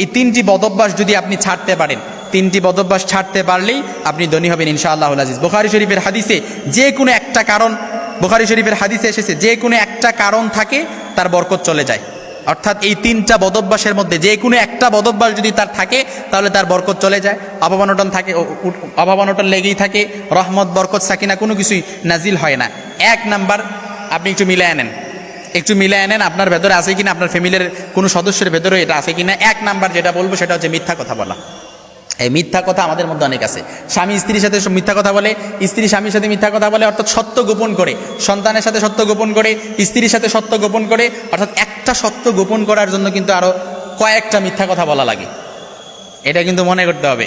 এই তিনটি বদভ্যাস যদি আপনি ছাড়তে পারেন, তিনটি বদভ্যাস ছাড়তে পারলেই আপনি ধনী হবেন ইনশাআল্লাহুল আজিজ। বুখারী শরীফের হাদিসে যে কোনো একটা কারণ, বুখারী শরীফের হাদিসে এসেছে যে কোনো একটা কারণ থাকে তার বরকত চলে যায়। অর্থাৎ এই তিনটা বদভ্যাসের মধ্যে যে কোনো একটা বদভ্যাস যদি তার থাকে তাহলে তার বরকত চলে যায়। অভাব অনটন থাকে, অভাব অনটন লেগেই থাকে, রহমত বরকত সাকিনা কোনো কিছুই নাজিল হয় না। এক নাম্বার, আপনি একটু মিলায় আনেন, একটু মিলায় আনেন আপনার ভেতরে আছে কিনা, আপনার ফ্যামিলির কোনো সদস্যের ভেতরে এটা আছে কিনা। এক নাম্বার যেটা বলবো সেটা হচ্ছে মিথ্যা কথা বলা। এই মিথ্যা কথা আমাদের মধ্যে অনেক আছে। স্বামী স্ত্রীর সাথে মিথ্যা কথা বলে, স্ত্রী স্বামীর সাথে মিথ্যা কথা বলে, অর্থাৎ সত্য গোপন করে, সন্তানের সাথে সত্য গোপন করে, স্ত্রীর সাথে সত্য গোপন করে। অর্থাৎ একটা সত্য গোপন করার জন্য কিন্তু আরো কয়েকটা মিথ্যা কথা বলা লাগে, এটা কিন্তু মনে করতে হবে।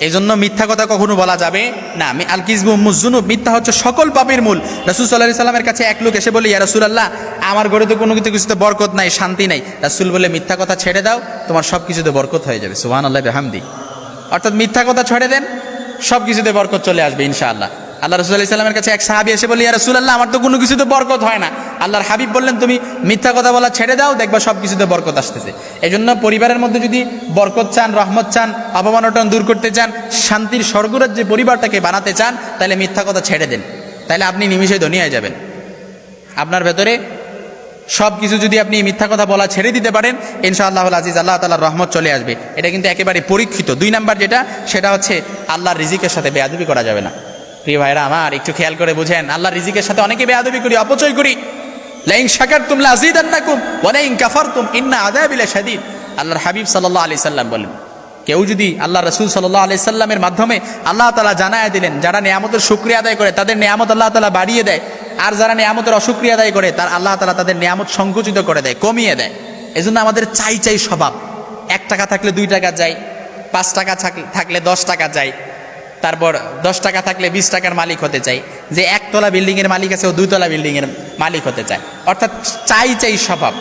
এই জন্য মিথ্যা কথা কখনো বলা যাবে না। আল কিযবু উম্মুজ যুনুব, মিথ্যা হচ্ছে সকল পাপের মূল। রাসূল সাল্লাল্লাহু আলাইহি সাল্লামের কাছে এক লোক এসে বলে, ইয়া রাসূলুল্লাহ, আমার ঘরে তো কোনো কিছুতে বরকত নাই, শান্তি নাই। রাসূল বলে, মিথ্যা কথা ছেড়ে দাও, তোমার সব কিছুতে বরকত হয়ে যাবে। সুবহানাল্লাহি ওয়া বিহামদি। অর্থাৎ মিথ্যা কথা ছেড়ে দেন, সব কিছুতে বরকত চলে আসবে ইনশাআল্লাহ। আল্লাহ রাসূল সাল্লাল্লাহু আলাইহি সাল্লামের কাছে এক সাহাবী এসে বলে, ইয়া রাসূলুল্লাহ, আমার তো কোনো কিছুতে বরকত হয় না। আল্লাহর হাবিব বললেন, তুমি মিথ্যা কথা বলা ছেড়ে দাও, দেখবা সব কিছুতে বরকত আসতেছে। এই জন্য পরিবারের মধ্যে যদি বরকত চান, রহমত চান, অপমানটন দূর করতে চান, শান্তির স্বর্গরাজ্যে পরিবারটাকে বানাতে চান, তাহলে মিথ্যা কথা ছেড়ে দেন, তাহলে আপনি নিমিষে ধনী হয়ে যাবেন। আপনার ভেতরে সব কিছু যদি আপনি মিথ্যা কথা বলা ছেড়ে দিতে পারেন, ইনশাআল্লাহুল আজিজ আল্লাহ তাআলার রহমত চলে আসবে। এটা কিন্তু একেবারে পরীক্ষিত। দুই নাম্বার যেটা, সেটা হচ্ছে আল্লাহর রিজিকের সাথে বেয়াদবি করা যাবে না। প্রিয় ভাইরা আমার, একটু খেয়াল করে বুঝেন, আল্লাহর রিজিকের সাথে অনেকে বেয়াদবি করি, অপচয় করি। লাইন শাকারতুম লাযীদান্নাকুম ওয়া লাইন কাফারতুম ইন্না আযাবি লাশাদীদ। আল্লাহর হাবিব সাল্লাল্লাহু আলাইহি সাল্লাম বলেন, কেউ যদি আল্লাহ রাসূল সাল্লাল্লাহু আলাইহি সাল্লামের মাধ্যমে আল্লাহ তাআলা জানায়া দিলেন, যারা নিয়ামতের শুকরিয়া আদায় করে তাদের নিয়ামত আল্লাহ তাআলা বাড়িয়ে দেয়, আর যারা নিয়ামতের অশুকরিয়া আদায় করে তার আল্লাহ তাআলা তাদের নিয়ামত সংকুচিত করে দেয়, কমিয়ে দেয়। এজন্য আমাদের চাই চাই স্বভাব। 1 টাকা থাকলে 2 টাকা যায়, 5 টাকা থাকলে 10 টাকা যায়, তারপর 10 টাকা থাকলে 20 টাকার মালিক হতে চাই। যে 1 তলা বিল্ডিং এর মালিক আছে ও 2 তলা বিল্ডিং এর মালিক হতে চায়। অর্থাৎ চাই চাই স্বভাব।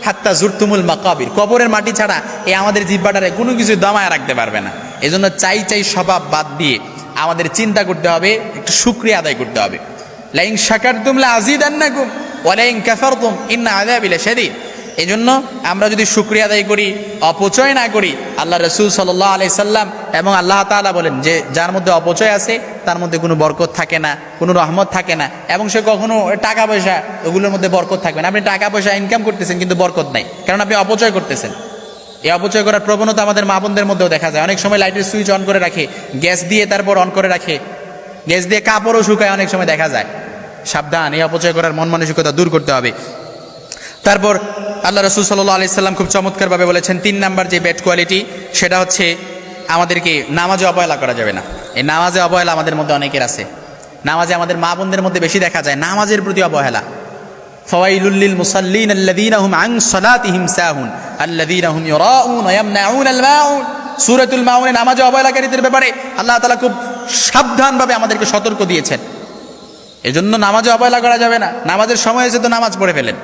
হাত্তা জুরতুমুল মাকাবির, কবরের মাটি ছাড়া এই আমাদের জিহ্বাটারে কোনো কিছু দমায় রাখতে পারবে না। এজন্য চাই চাই স্বভাব বাদ দিয়ে আমাদের চিন্তা করতে হবে, একটু শুকরিয়া আদায় করতে হবে। লাইন শাকারতুম লাযীদান্নাকুম ওয়া লাইন কাফারতুম ইন্না আযাবি লাশাদীদ। এজন্য আমরা যদি শুকরিয়া আদায় করি, অপচয় না করি, আল্লাহ রাসূল সাল্লাল্লাহু আলাইহি সাল্লাম এবং আল্লাহ তাআলা বলেন যে যার মধ্যে অপচয় আছে তার মধ্যে কোনো বরকত থাকে না, কোনো রহমত থাকে না, এবং সে কখনো টাকা পয়সা ওগুলোর মধ্যে বরকত থাকবে না। আপনি টাকা পয়সা ইনকাম করতেছেন কিন্তু বরকত নাই, কারণ আপনি অপচয় করতেছেন। এই অপচয় করার প্রবণতা আমাদের মা বোনদের মধ্যেও দেখা যায়। অনেক সময় লাইটের সুইচ অন করে রাখে, গ্যাস দিয়ে তারপর অন করে রাখে, গ্যাস দিয়ে কাপড়ও শুকায়, অনেক সময় দেখা যায়। সাবধান, এই অপচয় করার মন মানসিকতা দূর করতে হবে। তারপর আল্লাহ রাসূল সাল্লাল্লাহু আলাইহি সাল্লাম খুব চমৎকারভাবে বলেছেন, 3 নাম্বার যে ব্যাড কোয়ালিটি, সেটা হচ্ছে আমাদেরকে নামাজে অবহেলা করা যাবে না। এই নামাজে অবহেলা আমাদের মধ্যে অনেকের আছে। নামাজে আমাদের মা বোনদের মধ্যে বেশি দেখা যায় নামাজের প্রতি অবহেলা। ফাওয়াইলুল লিল মুসাল্লিন আল্লাযীনা হুম আন সালাতিহিম সাহুন আল্লাযীনা হুম ইউরাউন ওয়া ইয়ামনাউনাল মাউন। সূরাতুল মাউনে নামাজে অবহেলাকারীদের ব্যাপারে আল্লাহ তাআলা খুব সাবধানভাবে আমাদেরকে সতর্ক দিয়েছেন। এজন্য নামাজে অবহেলা করা যাবে না। নামাজের সময় এসে তো নামাজ পড়ে ফেলেন।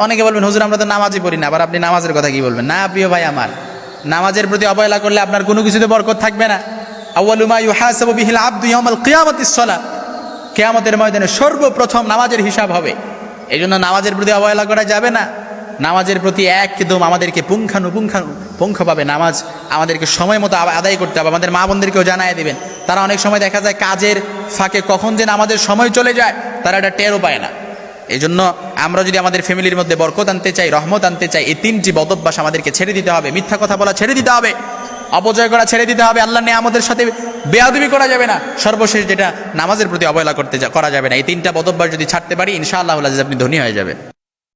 অনেকে বলবেন, হুজুর আমরা তো নামাজই পড়ি না, আবার আপনি নামাজের কথা কি বলবেন? না প্রিয় ভাই আমার, নামাজের প্রতি অবহেলা করলে আপনার কোনো কিছুতে বরকত থাকবে না। আউয়ালু মা ইউহাসাবু বিহিল আবদু ইয়াউমাল কিয়ামাতিস সালাত। কিয়ামতের ময়দানে সর্বপ্রথম নামাজের হিসাব হবে। এজন্য নামাজের প্রতি অবহেলা করা যাবে না। নামাজের প্রতি একদম আমাদেরকে পুঙ্খানুপুঙ্খভাবে নামাজ আমাদেরকে সময় মতো আদায় করতে হবে। আমাদের মা বোনদেরকেও জানায় দিবেন। তারা অনেক সময় দেখা যায় কাজের ফাঁকে কখন যে নামাজের সময় চলে যায় তারা এটা টেরও পায় না। এই জন্য আমরা যদি আমাদের ফ্যামিলির মধ্যে বরকত আনতে চাই, রহমত আনতে চাই, এই 3টি বদভ্যাস আমাদেরকে ছেড়ে দিতে হবে। মিথ্যা কথা বলা ছেড়ে দিতে হবে, অপচয় করা ছেড়ে দিতে হবে, আল্লাহর নিয়ামতের সাথে বেয়াদবি করা যাবে না, সর্বশেষ যেটা নামাজের প্রতি অবহেলা করা যাবে না। এই 3টা বদভ্যাস যদি ছাড়তে পারি, ইনশাআল্লাহ আপনি ধনী হয়ে যাবে।